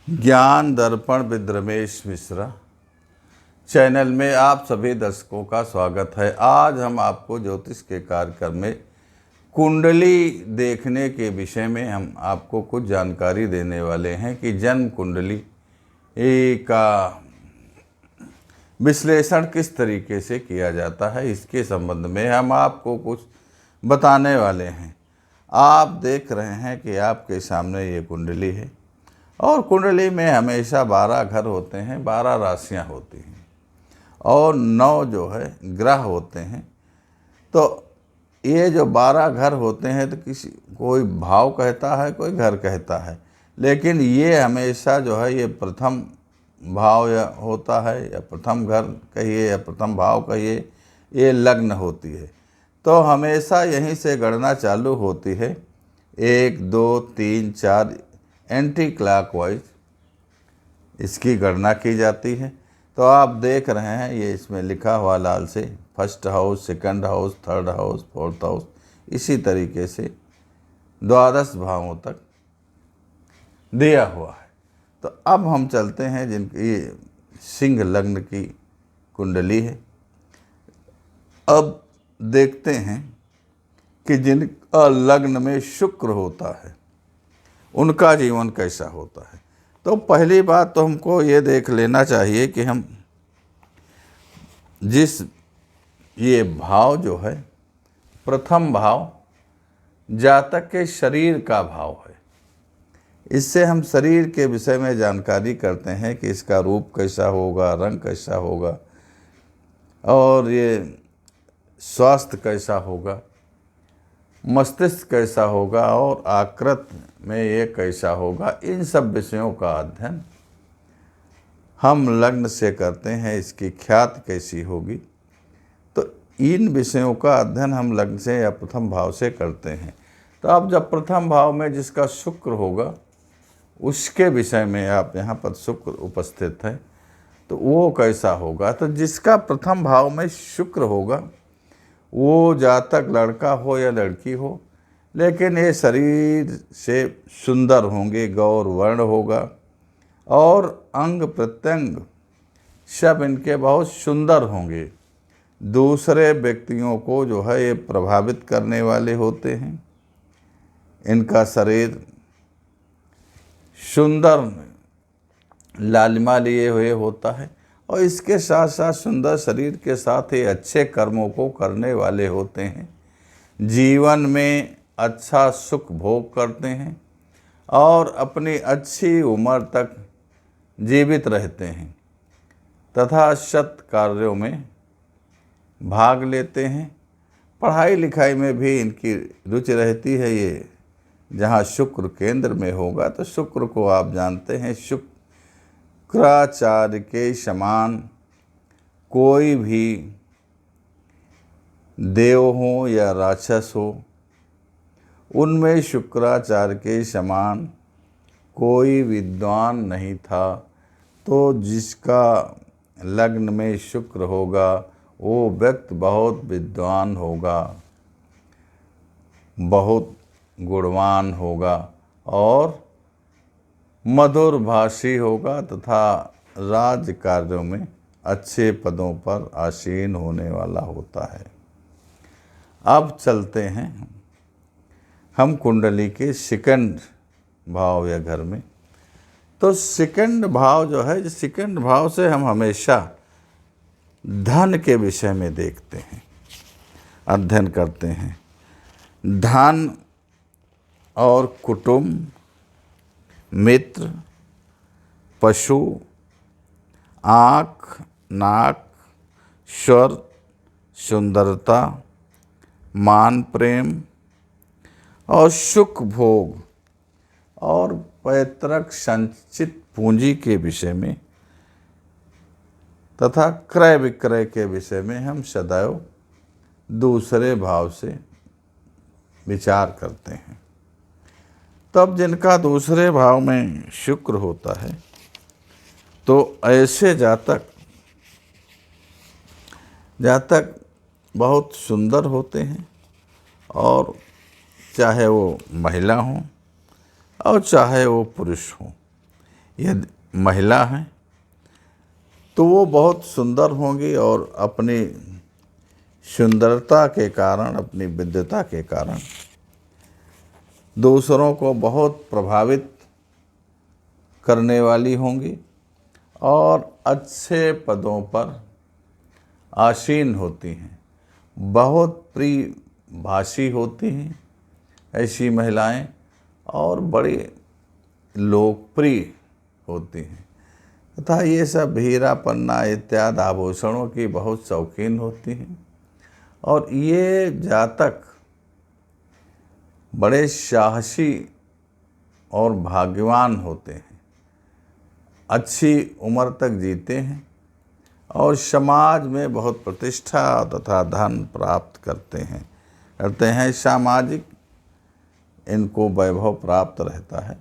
ज्ञान दर्पण with Ramesh Mishra channel में आप सभी दर्शकों का स्वागत है। आज हम आपको ज्योतिष के कार्यक्रम में कुंडली देखने के विषय में हम आपको कुछ जानकारी देने वाले हैं कि जन्म कुंडली का विश्लेषण किस तरीके से किया जाता है। इसके संबंध में हम आपको कुछ बताने वाले हैं। आप देख रहे हैं कि आपके सामने ये कुंडली है और कुंडली में हमेशा 12 घर होते हैं, 12 राशियां होती हैं और 9 जो है ग्रह होते हैं। तो ये जो 12 घर होते हैं तो कोई भाव कहता है, कोई घर कहता है, लेकिन ये हमेशा जो है ये प्रथम भाव या होता है या प्रथम घर कहिए या प्रथम भाव कहिए, ये लग्न होती है। तो हमेशा यहीं से गणना चालू होती है। 1 2 3 4 एंटी क्लॉकवाइज इसकी गणना की जाती है। तो आप देख रहे हैं ये इसमें लिखा हुआ लाल से first house, second house, third house, fourth house, इसी तरीके से 12 भावों तक दिया हुआ है। तो अब हम चलते हैं जिनकी सिंह लग्न की कुंडली है। अब देखते हैं कि जिनका लग्न में शुक्र होता है उनका जीवन कैसा होता है। तो पहली बात तो हमको ये देख लेना चाहिए कि हम जिस ये भाव जो है प्रथम भाव जातक के शरीर का भाव है। इससे हम शरीर के विषय में जानकारी करते हैं कि इसका रूप कैसा होगा, रंग कैसा होगा और ये स्वास्थ्य कैसा होगा, मस्तिष्क कैसा होगा और आकृत में ये कैसा होगा। इन सब विषयों का अध्ययन हम लग्न से करते हैं। इसकी ख्याति कैसी होगी, तो इन विषयों का अध्ययन हम लग्न से या प्रथम भाव से करते हैं। तो अब जब प्रथम भाव में जिसका शुक्र होगा उसके विषय में आप यहाँ पर शुक्र उपस्थित है तो वो कैसा होगा। तो जिसका प्रथम भाव में शुक्र होगा वो जातक लड़का हो या लड़की हो, लेकिन ये शरीर से सुंदर होंगे, गौर वर्ण होगा और अंग प्रत्यंग सब इनके बहुत सुंदर होंगे। दूसरे व्यक्तियों को जो है ये प्रभावित करने वाले होते हैं। इनका शरीर सुंदर लालिमा लिए हुए होता है और इसके साथ साथ सुंदर शरीर के साथ ही अच्छे कर्मों को करने वाले होते हैं। जीवन में अच्छा सुख भोग करते हैं और अपनी अच्छी उम्र तक जीवित रहते हैं तथा सत कार्यों में भाग लेते हैं। पढ़ाई लिखाई में भी इनकी रुचि रहती है। ये जहाँ शुक्र केंद्र में होगा तो शुक्र को आप जानते हैं शुक्राचार्य के समान कोई भी देव हो या राक्षस हो, उनमें शुक्राचार्य के समान कोई विद्वान नहीं था। तो जिसका लग्न में शुक्र होगा वो व्यक्ति बहुत विद्वान होगा, बहुत गुणवान होगा और मधुर भाषी होगा तथा राज कार्यों में अच्छे पदों पर आसीन होने वाला होता है। अब चलते हैं हम कुंडली के सेकंड भाव या घर में। तो सेकंड भाव जो है, सेकंड भाव से हम हमेशा धन के विषय में देखते हैं, अध्ययन करते हैं। धन और कुटुंब, मित्र, पशु, आँख, नाक, स्वर, सुंदरता, मान प्रेम और सुख भोग और पैतृक संचित पूंजी के विषय में तथा क्रय विक्रय के विषय में हम सदैव दूसरे भाव से विचार करते हैं। तब जिनका दूसरे भाव में शुक्र होता है तो ऐसे जातक बहुत सुंदर होते हैं और चाहे वो महिला हो और चाहे वो पुरुष हो, यदि महिला हैं तो वो बहुत सुंदर होंगी और अपनी सुंदरता के कारण, अपनी विद्वता के कारण दूसरों को बहुत प्रभावित करने वाली होंगी और अच्छे पदों पर आसीन होती हैं। बहुत प्रिय भाषी होती हैं ऐसी महिलाएं और बड़ी लोकप्रिय होती हैं तथा ये सब हीरा पन्ना इत्यादि आभूषणों की बहुत शौकीन होती हैं। और ये जातक बड़े साहसी और भाग्यवान होते हैं, अच्छी उम्र तक जीते हैं और समाज में बहुत प्रतिष्ठा तथा धन प्राप्त करते हैं। सामाजिक इनको वैभव प्राप्त रहता है,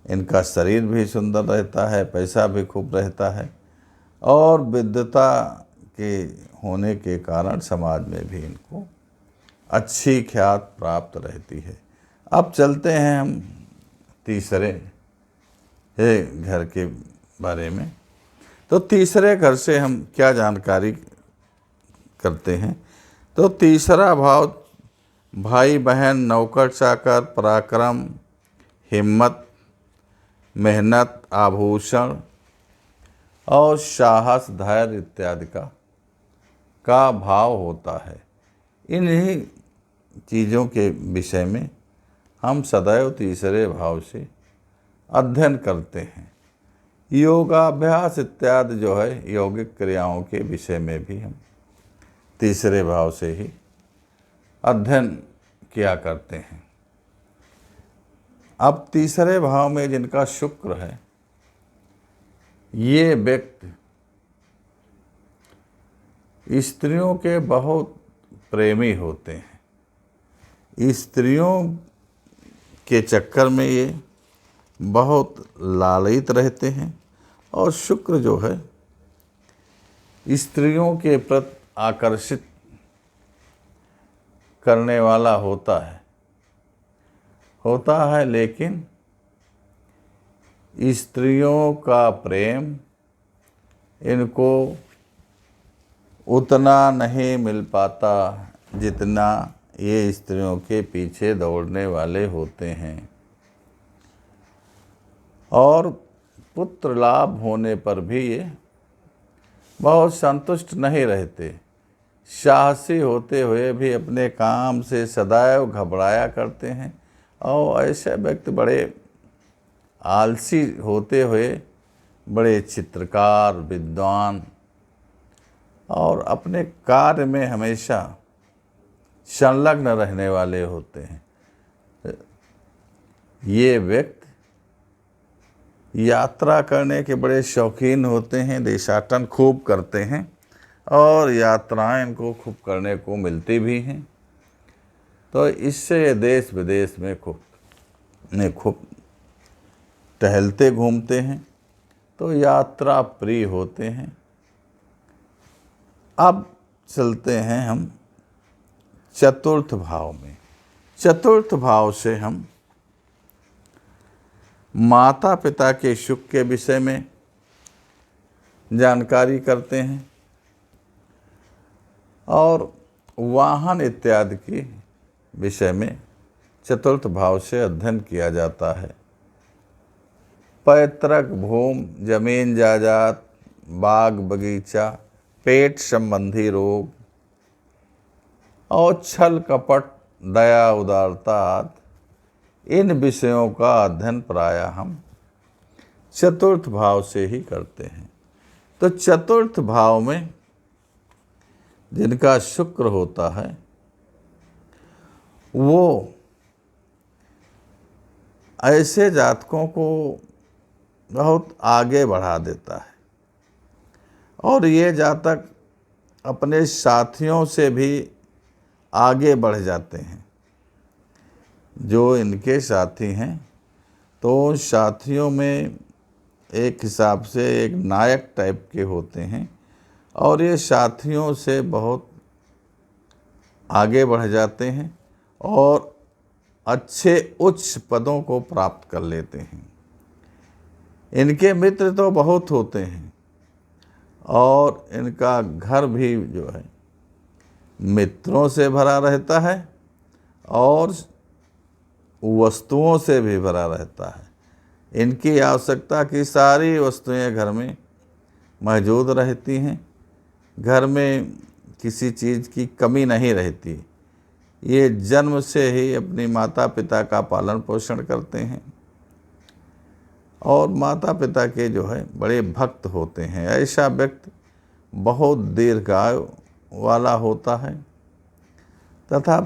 इनका शरीर भी सुंदर रहता है, पैसा भी खूब रहता है और विद्वता के होने के कारण समाज में भी इनको अच्छी ख्यात प्राप्त रहती है। अब चलते हैं हम तीसरे घर के बारे में। तो तीसरे घर से हम क्या जानकारी करते हैं? तो तीसरा भाव भाई बहन, नौकर चाकर, पराक्रम, हिम्मत, मेहनत, आभूषण और साहस, धैर्य इत्यादि का भाव होता है। इन्हीं चीज़ों के विषय में हम सदैव तीसरे भाव से अध्ययन करते हैं। योगाभ्यास इत्यादि जो है यौगिक क्रियाओं के विषय में भी हम तीसरे भाव से ही अध्ययन किया करते हैं। अब तीसरे भाव में जिनका शुक्र है, ये व्यक्ति स्त्रियों के बहुत प्रेमी होते हैं। स्त्रियों के चक्कर में ये बहुत लालयित रहते हैं और शुक्र जो है स्त्रियों के प्रति आकर्षित करने वाला होता है, लेकिन स्त्रियों का प्रेम इनको उतना नहीं मिल पाता जितना ये स्त्रियों के पीछे दौड़ने वाले होते हैं। और पुत्र लाभ होने पर भी ये बहुत संतुष्ट नहीं रहते। साहसी होते हुए भी अपने काम से सदैव घबराया करते हैं और ऐसे व्यक्ति बड़े आलसी होते हुए बड़े चित्रकार, विद्वान और अपने कार्य में हमेशा संलग्न रहने वाले होते हैं। ये व्यक्ति यात्रा करने के बड़े शौकीन होते हैं, देशाटन खूब करते हैं और यात्राएं इनको खूब करने को मिलती भी हैं। तो इससे देश विदेश में खूब टहलते घूमते हैं, तो यात्रा प्रिय होते हैं। अब चलते हैं हम चतुर्थ भाव में। चतुर्थ भाव से हम माता पिता के सुख के विषय में जानकारी करते हैं और वाहन इत्यादि के विषय में चतुर्थ भाव से अध्ययन किया जाता है। पैतृक भूमि, जमीन जायदाद, बाग बगीचा, पेट संबंधी रोग और छल कपट, दया उदारता आदि इन विषयों का अध्ययन प्रायः हम चतुर्थ भाव से ही करते हैं। तो चतुर्थ भाव में जिनका शुक्र होता है वो ऐसे जातकों को बहुत आगे बढ़ा देता है और ये जातक अपने साथियों से भी आगे बढ़ जाते हैं। जो इनके साथी हैं तो साथियों में एक हिसाब से एक नायक टाइप के होते हैं और ये साथियों से बहुत आगे बढ़ जाते हैं और अच्छे उच्च पदों को प्राप्त कर लेते हैं। इनके मित्र तो बहुत होते हैं और इनका घर भी जो है मित्रों से भरा रहता है और वस्तुओं से भी भरा रहता है। इनकी आवश्यकता की सारी वस्तुएं घर में मौजूद रहती हैं। घर में किसी चीज़ की कमी नहीं रहती। ये जन्म से ही अपनी माता पिता का पालन पोषण करते हैं और माता पिता के जो है बड़े भक्त होते हैं। ऐसा व्यक्ति बहुत दीर्घायु वाला होता है तथा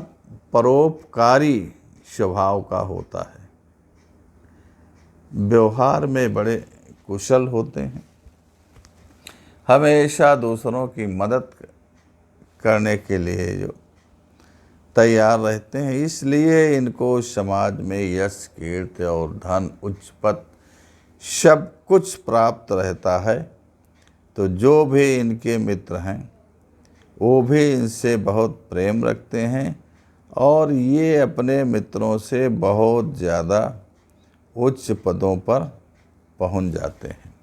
परोपकारी स्वभाव का होता है। व्यवहार में बड़े कुशल होते हैं। हमेशा दूसरों की मदद करने के लिए जो तैयार रहते हैं, इसलिए इनको समाज में यश, कीर्ति और धन, उच्च पद सब कुछ प्राप्त रहता है। तो जो भी इनके मित्र हैं वो भी इनसे बहुत प्रेम रखते हैं और ये अपने मित्रों से बहुत ज़्यादा उच्च पदों पर पहुंच जाते हैं।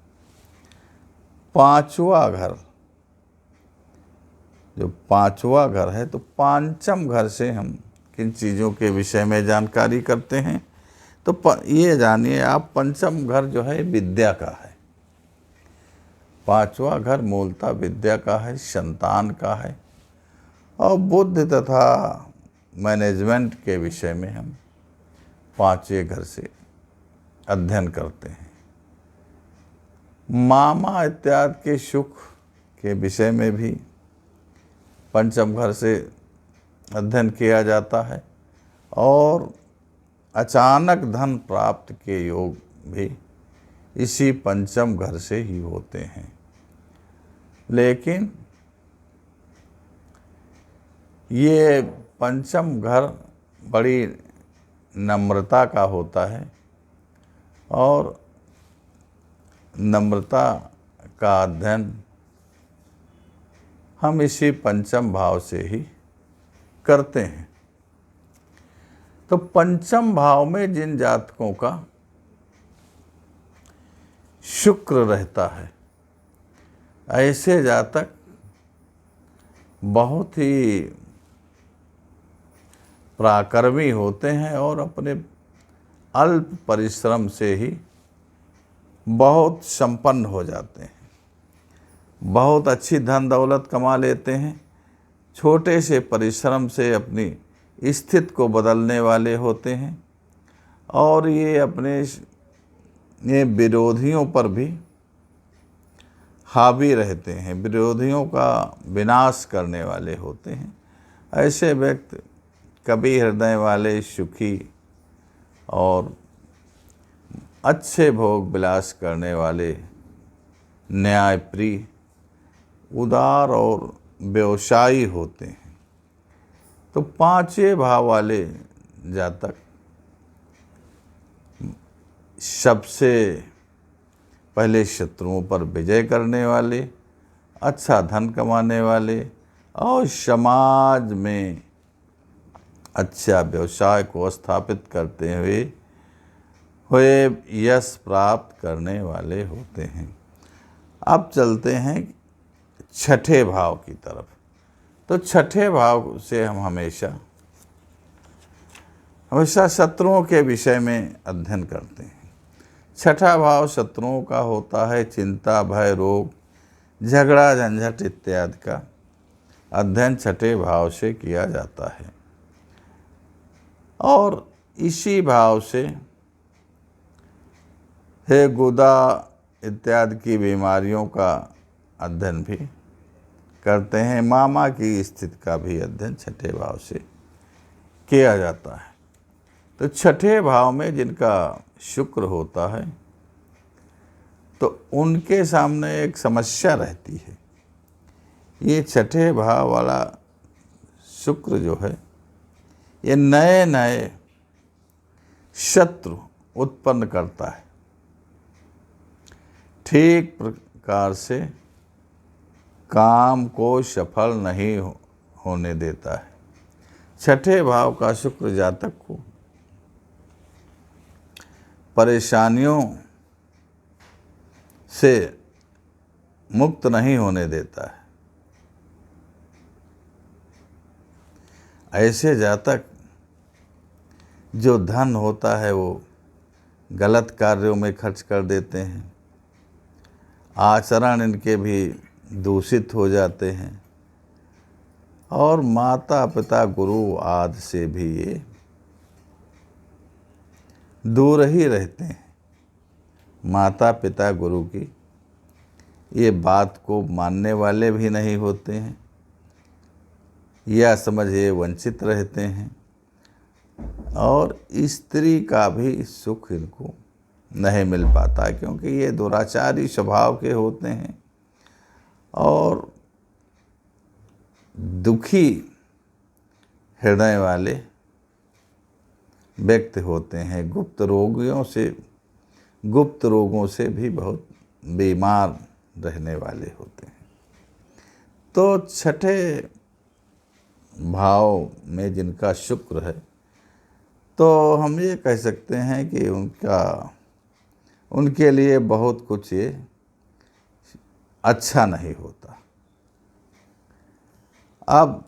पांचवा घर, जो पांचवा घर है, तो पांचम घर से हम किन चीज़ों के विषय में जानकारी करते हैं। तो ये जानिए आप, पंचम घर जो है विद्या का है। पांचवा घर मूलतः विद्या का है, संतान का है और बुद्धि तथा मैनेजमेंट के विषय में हम पांचवें घर से अध्ययन करते हैं। मामा इत्यादि के सुख के विषय में भी पंचम घर से अध्ययन किया जाता है और अचानक धन प्राप्त के योग भी इसी पंचम घर से ही होते हैं। लेकिन ये पंचम घर बड़ी नम्रता का होता है और नम्रता का अध्ययन हम इसी पंचम भाव से ही करते हैं। तो पंचम भाव में जिन जातकों का शुक्र रहता है, ऐसे जातक बहुत ही पराक्रमी होते हैं और अपने अल्प परिश्रम से ही बहुत संपन्न हो जाते हैं, बहुत अच्छी धन दौलत कमा लेते हैं। छोटे से परिश्रम से अपनी स्थिति को बदलने वाले होते हैं और ये विरोधियों पर भी हावी रहते हैं, विरोधियों का विनाश करने वाले होते हैं। ऐसे व्यक्ति कवि हृदय वाले, सुखी और अच्छे भोग विलास करने वाले, न्यायप्रिय, उदार और व्यवसायी होते हैं। तो पांचवें भाव वाले जातक सबसे पहले शत्रुओं पर विजय करने वाले, अच्छा धन कमाने वाले और समाज में अच्छा व्यवसाय को स्थापित करते हुए यश प्राप्त करने वाले होते हैं। अब चलते हैं छठे भाव की तरफ। तो छठे भाव से हम हमेशा शत्रुओं के विषय में अध्ययन करते हैं। छठा भाव शत्रुओं का होता है। चिंता, भय, रोग, झगड़ा, झंझट इत्यादि का अध्ययन छठे भाव से किया जाता है और इसी भाव से गुदा इत्यादि की बीमारियों का अध्ययन भी करते हैं। मामा की स्थिति का भी अध्ययन छठे भाव से किया जाता है। तो छठे भाव में जिनका शुक्र होता है तो उनके सामने एक समस्या रहती है। ये छठे भाव वाला शुक्र जो है, ये नए नए शत्रु उत्पन्न करता है, ठीक प्रकार से काम को सफल नहीं होने देता है। छठे भाव का शुक्र जातक को परेशानियों से मुक्त नहीं होने देता है। ऐसे जातक जो धन होता है वो गलत कार्यों में खर्च कर देते हैं, आचरण इनके भी दूषित हो जाते हैं और माता पिता गुरु आदि से भी ये दूर ही रहते हैं। माता पिता गुरु की ये बात को मानने वाले भी नहीं होते हैं, या समझिए वंचित रहते हैं, और स्त्री का भी सुख इनको नहीं मिल पाता, क्योंकि ये दुराचारी स्वभाव के होते हैं और दुखी हृदय वाले व्यक्ति होते हैं। गुप्त रोगों से भी बहुत बीमार रहने वाले होते हैं। तो छठे भाव में जिनका शुक्र है, तो हम ये कह सकते हैं कि उनके लिए बहुत कुछ ये अच्छा नहीं होता। अब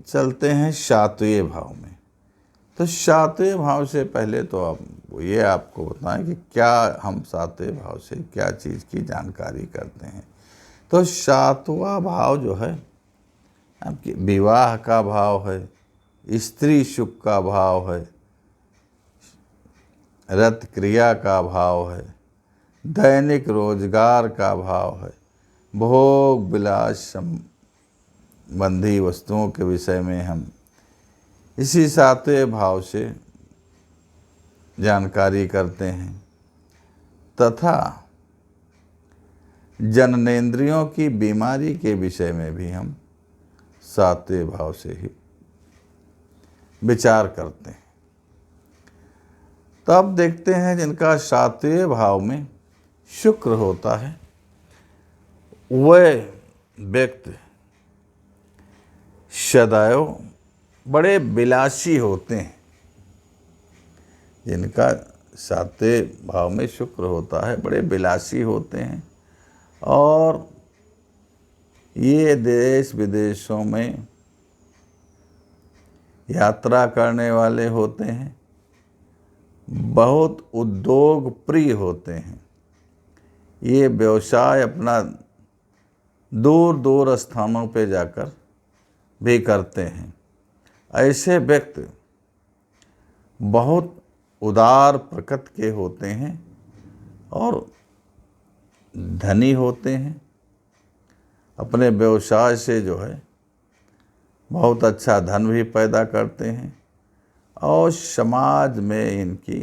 चलते हैं सातवें भाव में। तो सातवें भाव से पहले तो अब ये आपको बताएं कि क्या हम सातवें भाव से क्या चीज़ की जानकारी करते हैं। तो सातवां भाव जो है आपकी विवाह का भाव है, स्त्री सुख का भाव है, रत क्रिया का भाव है, दैनिक रोजगार का भाव है, भोग विलास संबंधी वस्तुओं के विषय में हम इसी सातवें भाव से जानकारी करते हैं, तथा जननेंद्रियों की बीमारी के विषय में भी हम सातवें भाव से ही विचार करते हैं। तब देखते हैं जिनका सातवें भाव में शुक्र होता है, वह व्यक्ति सदैव बड़े विलासी होते हैं। जिनका सातवें भाव में शुक्र होता है बड़े विलासी होते हैं और ये देश विदेशों में यात्रा करने वाले होते हैं, बहुत उद्योग प्रिय होते हैं। ये व्यवसाय अपना दूर दूर स्थानों पे जाकर भी करते हैं। ऐसे व्यक्ति बहुत उदार प्रकृति के होते हैं और धनी होते हैं। अपने व्यवसाय से जो है बहुत अच्छा धन भी पैदा करते हैं और समाज में इनकी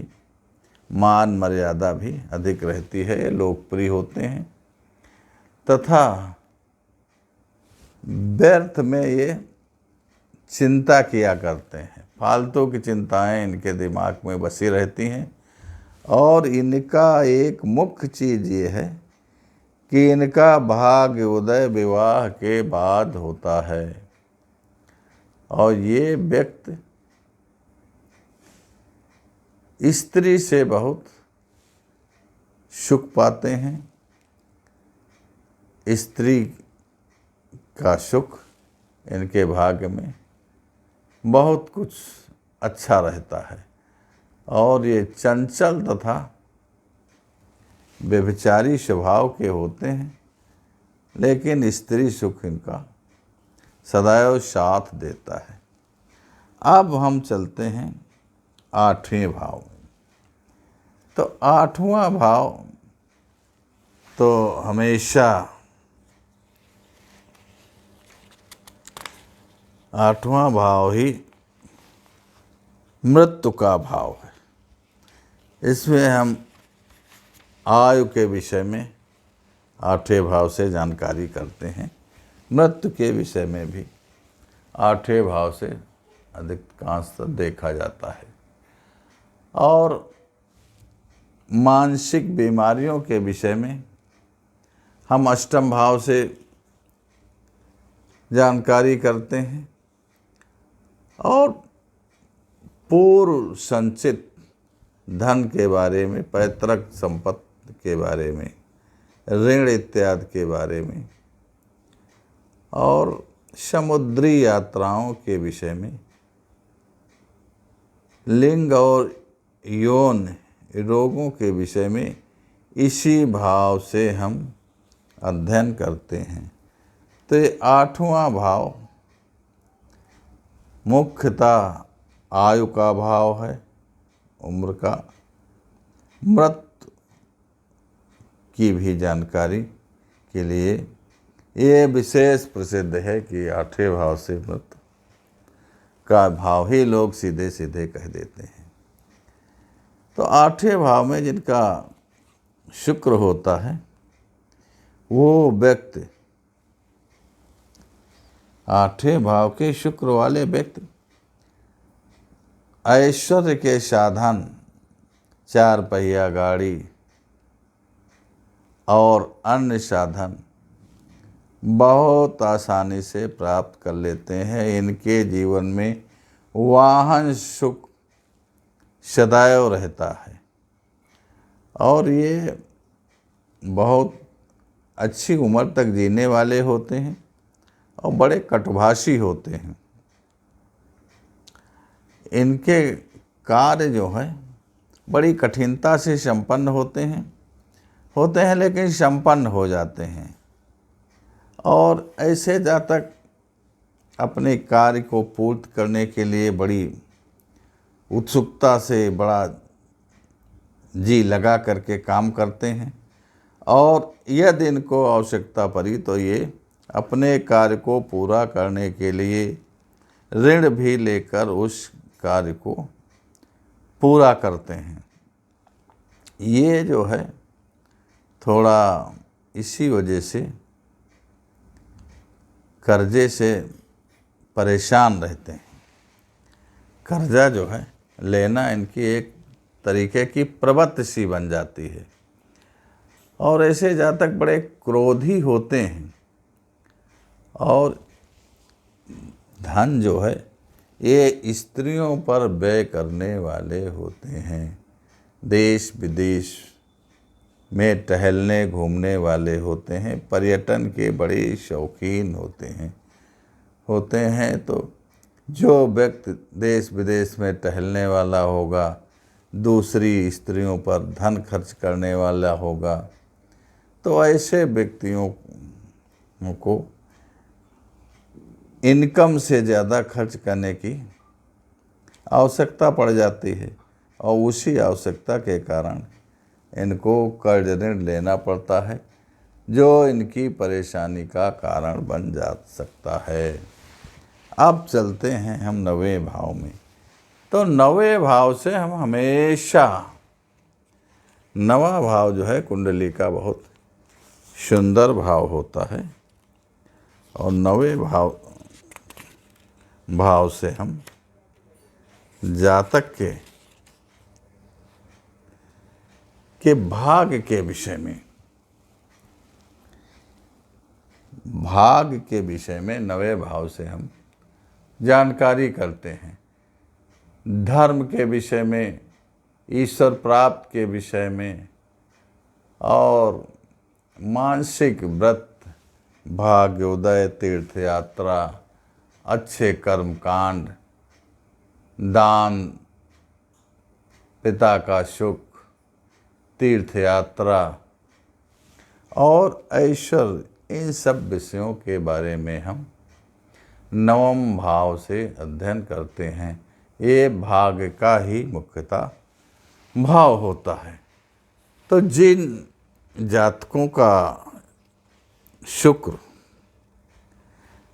मान मर्यादा भी अधिक रहती है, लोकप्रिय होते हैं तथा व्यर्थ में ये चिंता किया करते हैं। फालतू की चिंताएं इनके दिमाग में बसी रहती हैं और इनका एक मुख्य चीज़ ये है कि इनका भाग्य उदय विवाह के बाद होता है और ये व्यक्ति स्त्री से बहुत सुख पाते हैं। स्त्री का सुख इनके भाग्य में बहुत कुछ अच्छा रहता है और ये चंचल तथा व्यभिचारी स्वभाव के होते हैं, लेकिन स्त्री सुख इनका सदैव साथ देता है। अब हम चलते हैं आठवें भाव में। तो आठवां भाव तो हमेशा आठवां भाव ही मृत्यु का भाव है। इसमें हम आयु के विषय में आठवें भाव से जानकारी करते हैं। मृत्यु के विषय में भी आठवें भाव से अधिकांश देखा जाता है और मानसिक बीमारियों के विषय में हम अष्टम भाव से जानकारी करते हैं और पूर्व संचित धन के बारे में, पैतृक संपत्ति के बारे में ऋण इत्यादि के बारे में और समुद्री यात्राओं के विषय में, लिंग और यौन रोगों के विषय में इसी भाव से हम अध्ययन करते हैं। तो ये 8वां भाव मुख्यतः आयु का भाव है, उम्र का। मृत्यु की भी जानकारी के लिए ये विशेष प्रसिद्ध है कि 8वें भाव से मृत्यु का भाव ही लोग सीधे सीधे कह देते हैं। तो 8वें भाव में जिनका शुक्र होता है वो व्यक्ति, 8वें भाव के शुक्र वाले व्यक्ति ऐश्वर्य के साधन, 4 पहिया गाड़ी और अन्य साधन बहुत आसानी से प्राप्त कर लेते हैं। इनके जीवन में वाहन सुख सदैव रहता है और ये बहुत अच्छी उम्र तक जीने वाले होते हैं और बड़े कटुभाषी होते हैं। इनके कार्य जो है बड़ी कठिनता से संपन्न होते हैं लेकिन संपन्न हो जाते हैं। और ऐसे जातक अपने कार्य को पूर्ण करने के लिए बड़ी उत्सुकता से, बड़ा जी लगा करके काम करते हैं और यदि इनको आवश्यकता पड़ी तो ये अपने कार्य को पूरा करने के लिए ऋण भी लेकर उस कार्य को पूरा करते हैं। ये जो है थोड़ा इसी वजह से कर्जे से परेशान रहते हैं। कर्जा जो है लेना इनकी एक तरीके की प्रवृत्ति सी बन जाती है और ऐसे जातक बड़े क्रोधी होते हैं और धन जो है ये स्त्रियों पर व्यय करने वाले होते हैं। देश विदेश में टहलने घूमने वाले होते हैं, पर्यटन के बड़े शौकीन होते हैं। तो जो व्यक्ति देश विदेश में टहलने वाला होगा, दूसरी स्त्रियों पर धन खर्च करने वाला होगा, तो ऐसे व्यक्तियों को इनकम से ज़्यादा खर्च करने की आवश्यकता पड़ जाती है और उसी आवश्यकता के कारण इनको कर्ज ऋण लेना पड़ता है जो इनकी परेशानी का कारण बन जा सकता है। अब चलते हैं हम 9वें भाव में। तो 9वें भाव से हम हमेशा, 9वां भाव जो है कुंडली का बहुत सुंदर भाव होता है और 9वें भाव से हम जातक के भाग्य के विषय में 9वें भाव से हम जानकारी करते हैं। धर्म के विषय में, ईश्वर प्राप्त के विषय में और मानसिक व्रत, भाग्योदय, तीर्थ यात्रा, अच्छे कर्म कांड, दान, पिता का सुख, तीर्थ यात्रा और ऐश्वर्य, इन सब विषयों के बारे में हम 9वें भाव से अध्ययन करते हैं। ये भाग्य का ही मुख्यतः भाव होता है। तो जिन जातकों का शुक्र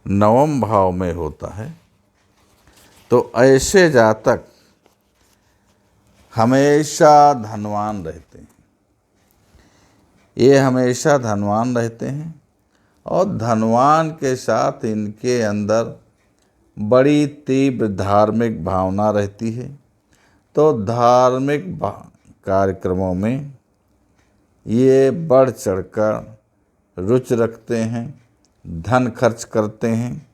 9वें भाव में होता है तो ऐसे जातक हमेशा धनवान रहते हैं। ये हमेशा धनवान रहते हैं और धनवान के साथ इनके अंदर बड़ी तीव्र धार्मिक भावना रहती है। तो धार्मिक कार्यक्रमों में ये बढ़ चढ़कर रुचि रखते हैं, धन खर्च करते हैं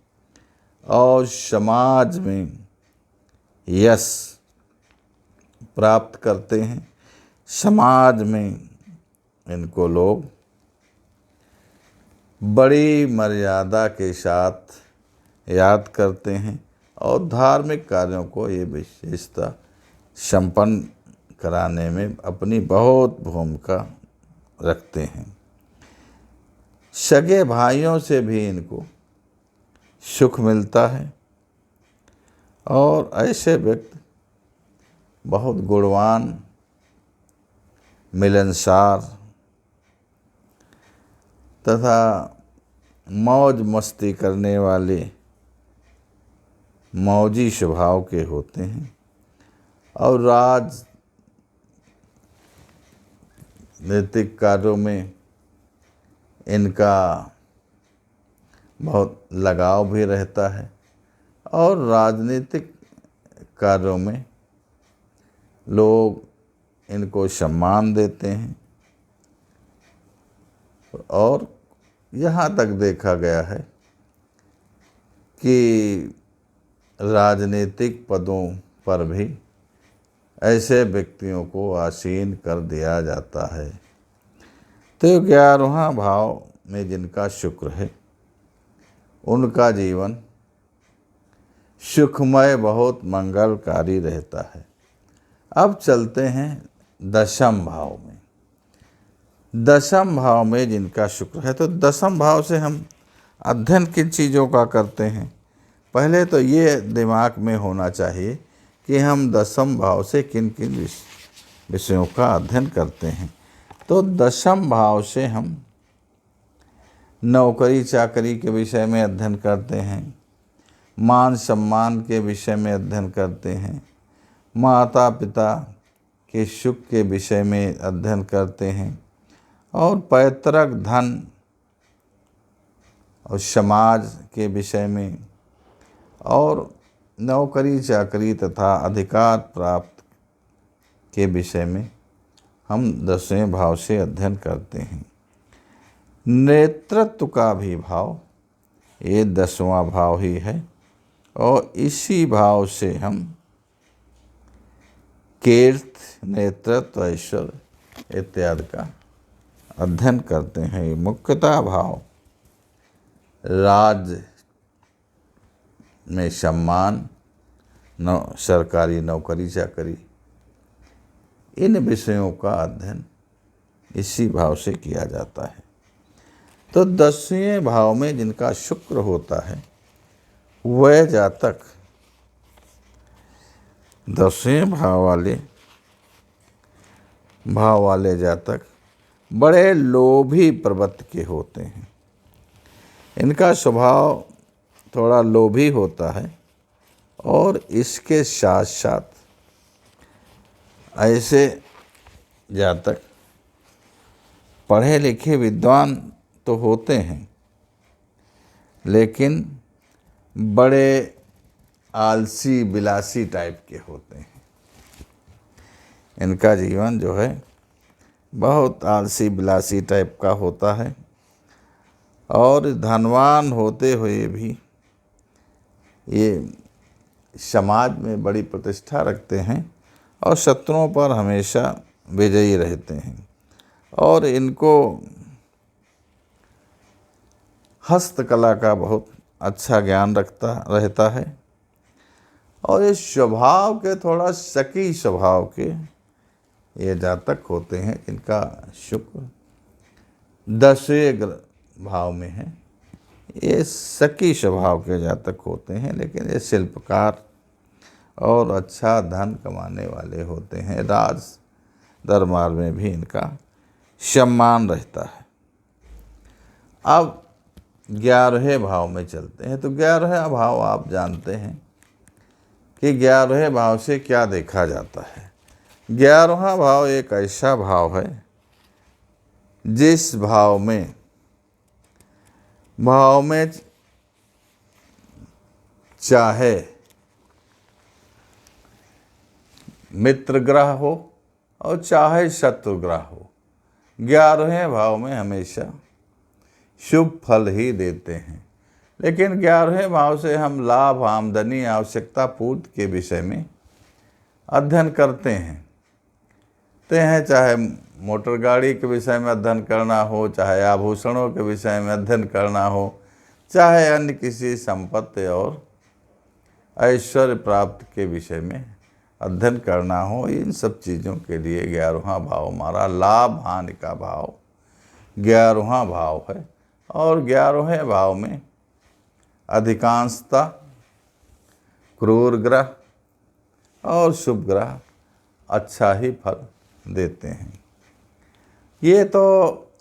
और समाज में यश प्राप्त करते हैं। समाज में इनको लोग बड़ी मर्यादा के साथ याद करते हैं और धार्मिक कार्यों को ये विशेषता संपन्न कराने में अपनी बहुत भूमिका रखते हैं। सगे भाइयों से भी इनको सुख मिलता है और ऐसे व्यक्ति बहुत गुणवान, मिलनसार तथा मौज मस्ती करने वाले मौजी स्वभाव के होते हैं और राजनीतिक कार्यों में इनका बहुत लगाव भी रहता है और राजनीतिक कार्यों में लोग इनको सम्मान देते हैं और यहाँ तक देखा गया है कि राजनीतिक पदों पर भी ऐसे व्यक्तियों को आसीन कर दिया जाता है। तो 11वां भाव में जिनका शुक्र है उनका जीवन सुखमय, बहुत मंगलकारी रहता है। अब चलते हैं 10वें भाव में। 10वें भाव में जिनका शुक्र है, तो 10वें भाव से हम अध्ययन किन चीज़ों का करते हैं, पहले तो ये दिमाग में होना चाहिए कि हम 10वें भाव से किन किन विषयों का अध्ययन करते हैं। तो 10वें भाव से हम नौकरी चाकरी के विषय में अध्ययन करते हैं, मान सम्मान के विषय में अध्ययन करते हैं, माता पिता के सुख के विषय में अध्ययन करते हैं और पैतृक धन और समाज के विषय में और नौकरी चाकरी तथा अधिकार प्राप्त के विषय में हम 10वें भाव से अध्ययन करते हैं। नेतृत्व का भी भाव ये 10वां भाव ही है और इसी भाव से हम कीर्ति, नेतृत्व, ऐश्वर्य इत्यादि का अध्ययन करते हैं। मुख्यतः भाव राज्य में सम्मान, सरकारी नौकरी चाकरी, इन विषयों का अध्ययन इसी भाव से किया जाता है। तो 10वें भाव में जिनका शुक्र होता है वह जातक 10वें भाव वाले जातक बड़े लोभी प्रवृत्ति के होते हैं। इनका स्वभाव थोड़ा लोभी होता है और इसके साथ साथ ऐसे जातक पढ़े लिखे विद्वान तो होते हैं लेकिन बड़े आलसी विलासी टाइप के होते हैं। इनका जीवन जो है बहुत आलसी विलासी टाइप का होता है और धनवान होते हुए भी ये समाज में बड़ी प्रतिष्ठा रखते हैं और शत्रुओं पर हमेशा विजयी रहते हैं और इनको हस्तकला का बहुत अच्छा ज्ञान रहता है और इस स्वभाव के थोड़ा शकी स्वभाव के ये जातक होते हैं। इनका शुक्र 10वें भाव में है। ये शकी स्वभाव के जातक होते हैं लेकिन ये शिल्पकार और अच्छा धन कमाने वाले होते हैं। राज दरबार में भी इनका सम्मान रहता है। अब 11वें भाव में चलते हैं। तो 11वां भाव आप जानते हैं कि 11वें भाव से क्या देखा जाता है। 11वां भाव एक ऐसा भाव है जिस भाव में चाहे मित्र ग्रह हो और चाहे शत्रु ग्रह हो, 11वें भाव में हमेशा शुभ फल ही देते हैं। लेकिन 11वें भाव से हम लाभ, आमदनी, आवश्यकता पूर्ति के विषय में अध्ययन करते हैं चाहे मोटर गाड़ी के विषय में अध्ययन करना हो, चाहे आभूषणों के विषय में अध्ययन करना हो, चाहे अन्य किसी संपत्ति और ऐश्वर्य प्राप्त के विषय में अध्ययन करना हो, इन सब चीज़ों के लिए 11वां भाव हमारा लाभ हानि का भाव 11वां भाव है। और 11वें भाव में अधिकांशता क्रूर ग्रह और शुभ ग्रह अच्छा ही फल देते हैं। ये तो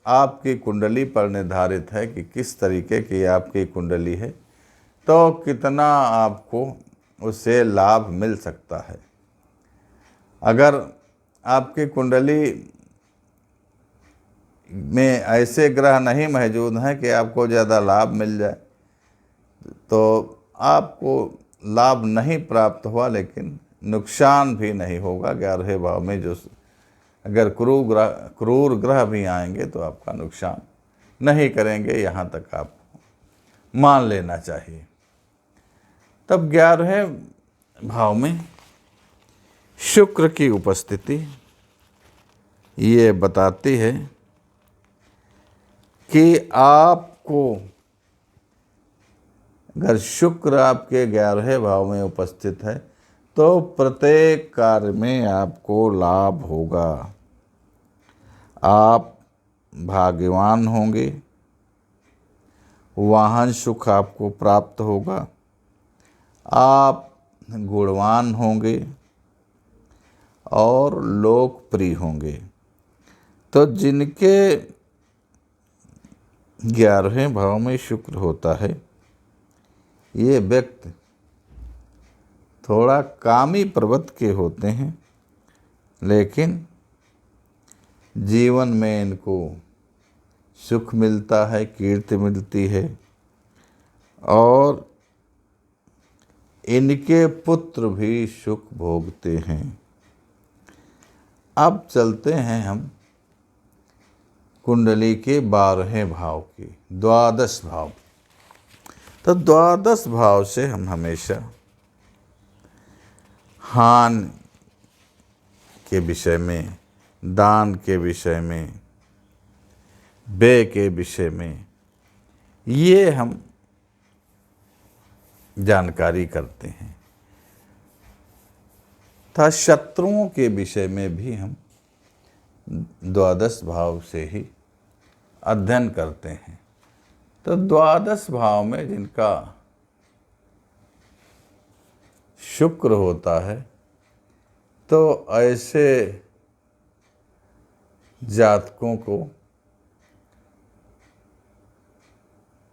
आपकी कुंडली पर निर्धारित है कि किस तरीके की आपकी कुंडली है, तो कितना आपको उससे लाभ मिल सकता है। अगर आपकी कुंडली में ऐसे ग्रह नहीं मौजूद हैं कि आपको ज़्यादा लाभ मिल जाए, तो आपको लाभ नहीं प्राप्त हुआ लेकिन नुकसान भी नहीं होगा। 11वें भाव में जो अगर क्रूर ग्रह भी आएंगे तो आपका नुकसान नहीं करेंगे, यहाँ तक आपको मान लेना चाहिए। तब 11वें भाव में शुक्र की उपस्थिति ये बताती है कि आपको अगर शुक्र आपके 11वें भाव में उपस्थित है तो प्रत्येक कार्य में आपको लाभ होगा। आप भाग्यवान होंगे, वाहन सुख आपको प्राप्त होगा, आप गुणवान होंगे और लोकप्रिय होंगे। तो जिनके 11वें भाव में शुक्र होता है, ये व्यक्ति थोड़ा कामी प्रवृत्ति के होते हैं, लेकिन जीवन में इनको सुख मिलता है, कीर्ति मिलती है और इनके पुत्र भी सुख भोगते हैं। अब चलते हैं हम कुंडली के 12वें भाव की, द्वादश भाव। तो द्वादश भाव से हम हमेशा हानि के विषय में, दान के विषय में, व्यय के विषय में ये हम जानकारी करते हैं। तथा शत्रुओं के विषय में भी हम द्वादश भाव से ही अध्ययन करते हैं। तो द्वादश भाव में जिनका शुक्र होता है, तो ऐसे जातकों को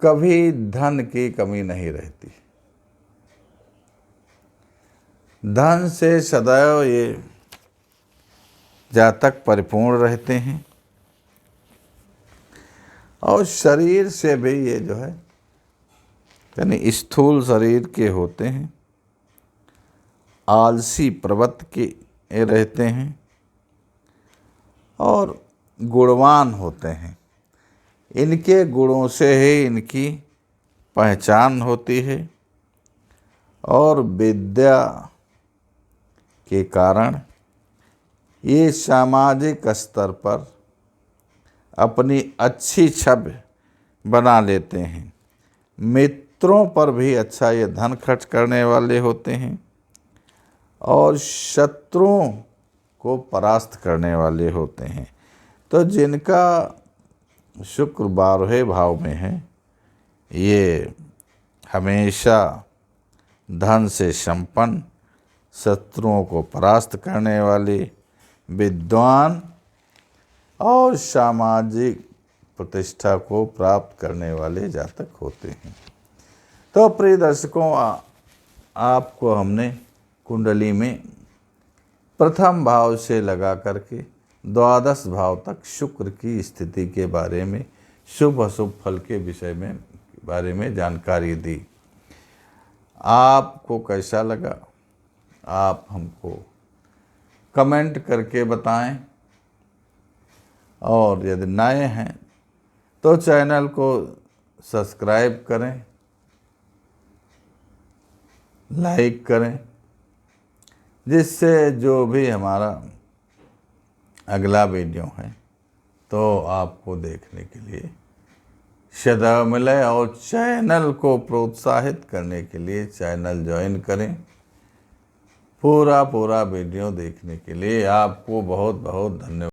कभी धन की कमी नहीं रहती। धन से सदैव ये जातक परिपूर्ण रहते हैं और शरीर से भी ये जो है यानी स्थूल शरीर के होते हैं, आलसी प्रवृत्ति के रहते हैं और गुणवान होते हैं। इनके गुणों से ही इनकी पहचान होती है और विद्या के कारण ये सामाजिक स्तर पर अपनी अच्छी छवि बना लेते हैं। मित्रों पर भी अच्छा ये धन खर्च करने वाले होते हैं और शत्रुओं को परास्त करने वाले होते हैं। तो जिनका शुक्र 12वें भाव में है, ये हमेशा धन से संपन्न, शत्रुओं को परास्त करने वाले, विद्वान और सामाजिक प्रतिष्ठा को प्राप्त करने वाले जातक होते हैं। तो प्रिय दर्शकों, आपको हमने कुंडली में प्रथम भाव से लगा करके द्वादश भाव तक शुक्र की स्थिति के बारे में, शुभ अशुभ फल के विषय में बारे में जानकारी दी। आपको कैसा लगा, आप हमको कमेंट करके बताएं और यदि नए हैं तो चैनल को सब्सक्राइब करें, लाइक करें, जिससे जो भी हमारा अगला वीडियो है तो आपको देखने के लिए सदा मिले, और चैनल को प्रोत्साहित करने के लिए चैनल ज्वाइन करें। पूरा वीडियो देखने के लिए आपको बहुत बहुत धन्यवाद।